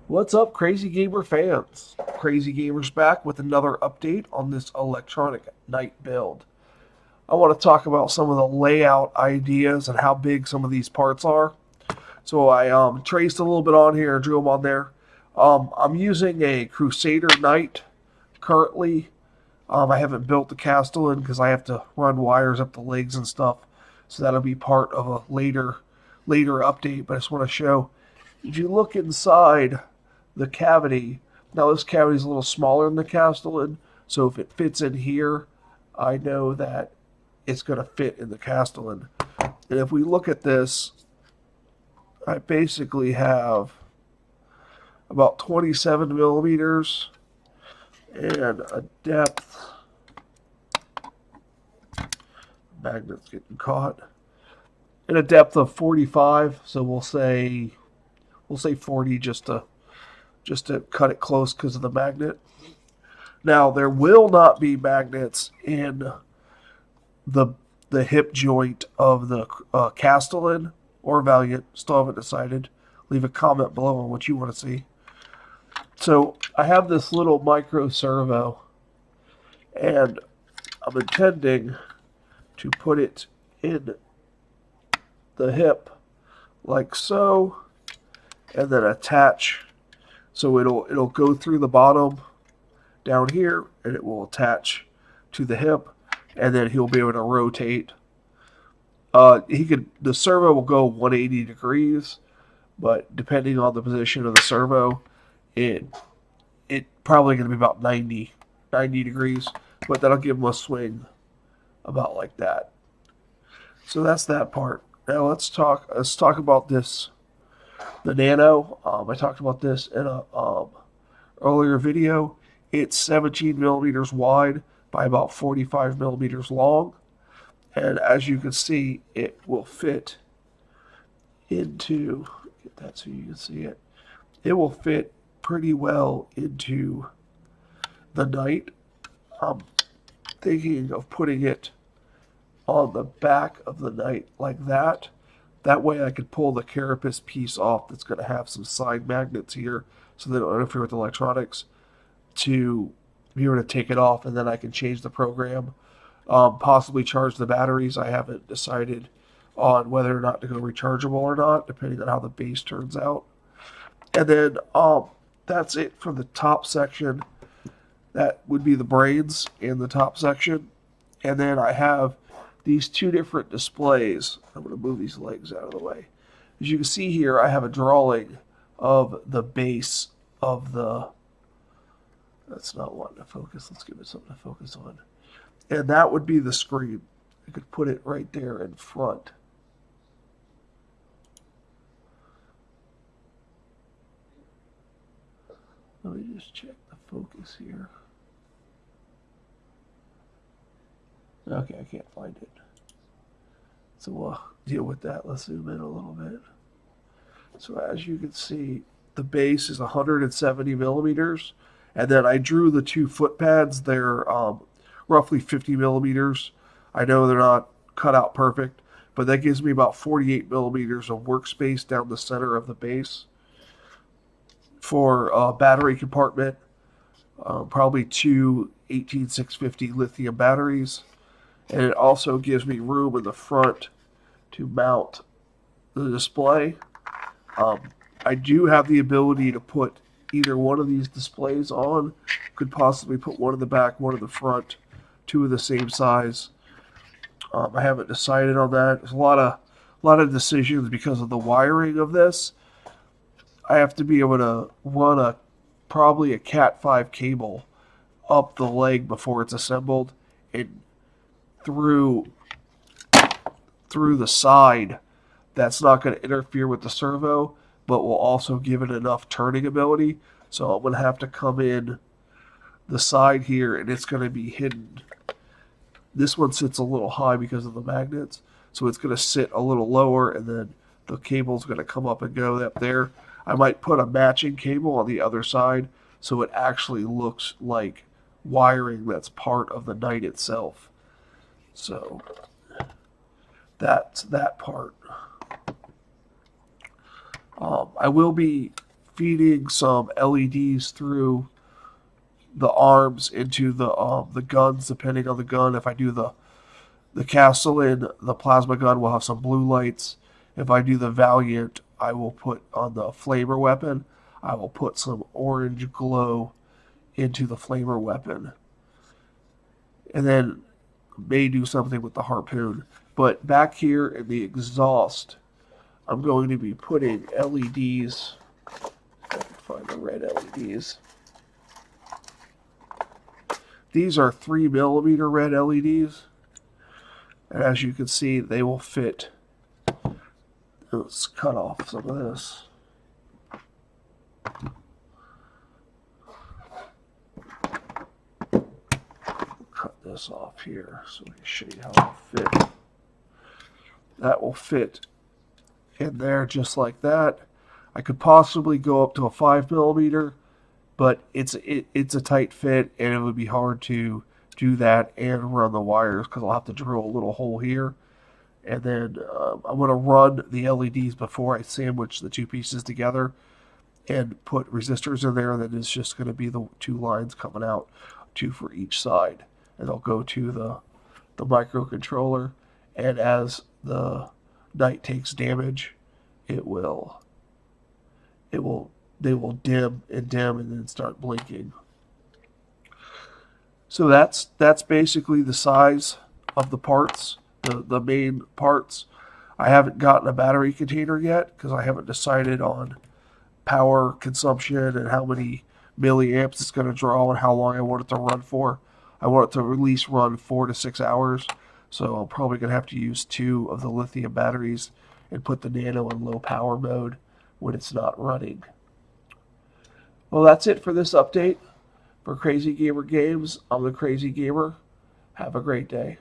What's up, Crazy Gamer fans? Crazy Gamer's back with another update on this electronic night build. I want to talk about some of the layout ideas and how big some of these parts are. So I traced a little bit on here, drew them on there. I'm using a Crusader Knight currently. I haven't built the Castellan because I have to run wires up the legs and stuff. So that'll be part of a later update. But I just want to show. If you look inside the cavity, now this cavity is a little smaller than the Castellan, so if it fits in here, I know that it's going to fit in the Castellan. And if we look at this, I basically have about 27 millimeters and a depth. Magnet's getting caught. And a depth of 45, so we'll say 40 just to cut it close because of the magnet. Now there will not be magnets in the hip joint of the Castellan or Valiant. Still haven't decided. Leave a comment below on what you want to see. So I have this little micro servo, and I'm intending to put it in the hip like so, and then attach. So it'll go through the bottom down here, and it will attach to the hip, and then he'll be able to rotate. The servo will go 180 degrees, but depending on the position of the servo, it probably going to be about 90 degrees, but that'll give him a swing about like that. So that's that part. Now let's talk about this, the Nano. I talked about this in a earlier video. It's 17 millimeters wide by about 45 millimeters long, and as you can see, it will fit into, get that so you can see it. It will fit pretty well into the Knight. I'm thinking of putting it on the back of the Knight like that. That way I could pull the carapace piece off that's going to have some side magnets here so they don't interfere with the electronics, to be able to take it off, and then I can change the program. Possibly charge the batteries. I haven't decided on whether or not to go rechargeable or not, depending on how the base turns out. And then that's it for the top section. That would be the brains in the top section. And then I have these two different displays. I'm going to move these legs out of the way. As you can see here, I have a drawing of the base of the... That's not wanting to focus. Let's give it something to focus on. And that would be the screen. I could put it right there in front. Let me just check the focus here. Okay, I can't find it. So we'll deal with that. Let's zoom in a little bit. So as you can see, the base is 170 millimeters. And then I drew the two foot pads. They're roughly 50 millimeters. I know they're not cut out perfect, but that gives me about 48 millimeters of workspace down the center of the base. For a battery compartment, probably two 18650 lithium batteries. And it also gives me room in the front to mount the display. I do have the ability to put either one of these displays on. Could possibly put one in the back, one in the front, two of the same size. I haven't decided on that. There's a lot of decisions because of the wiring of this. I have to be able to run probably a Cat 5 cable up the leg before it's assembled, and through the side. That's not going to interfere with the servo, but will also give it enough turning ability. So I'm going to have to come in the side here, and it's going to be hidden. This one sits a little high because of the magnets, so it's going to sit a little lower, and then the cable's going to come up and go up there. I might put a matching cable on the other side so it actually looks like wiring that's part of the Knight itself. So that's that part. I will be feeding some LEDs through the arms into the guns, depending on the gun. If I do the Castellan, the plasma gun will have some blue lights. If I do the Valiant, I will put on the flamer weapon, I will put some orange glow into the flamer weapon. And then may do something with the harpoon. But back here in the exhaust, I'm going to be putting LEDs. If I can find the red LEDs. These are 3mm red LEDs. And as you can see, they will fit. Let's cut off some of this. Cut this off here so we can show you how it will fit. That will fit in there just like that. I could possibly go up to a 5mm, but it's a tight fit, and it would be hard to do that and run the wires because I'll have to drill a little hole here. And then I'm going to run the LEDs before I sandwich the two pieces together and put resistors in there. And then it's just going to be the two lines coming out, two for each side. And they'll go to the microcontroller. And as the knight takes damage, they will dim and then start blinking. So that's basically the size of the parts. The main parts. I haven't gotten a battery container yet because I haven't decided on power consumption and how many milliamps it's going to draw and how long I want it to run for. I want it to at least run 4 to 6 hours, so I'm probably going to have to use 2 of the lithium batteries and put the Nano in low power mode when it's not running. Well, that's it for this update. For Crazy Gamer Games, I'm the Crazy Gamer. Have a great day.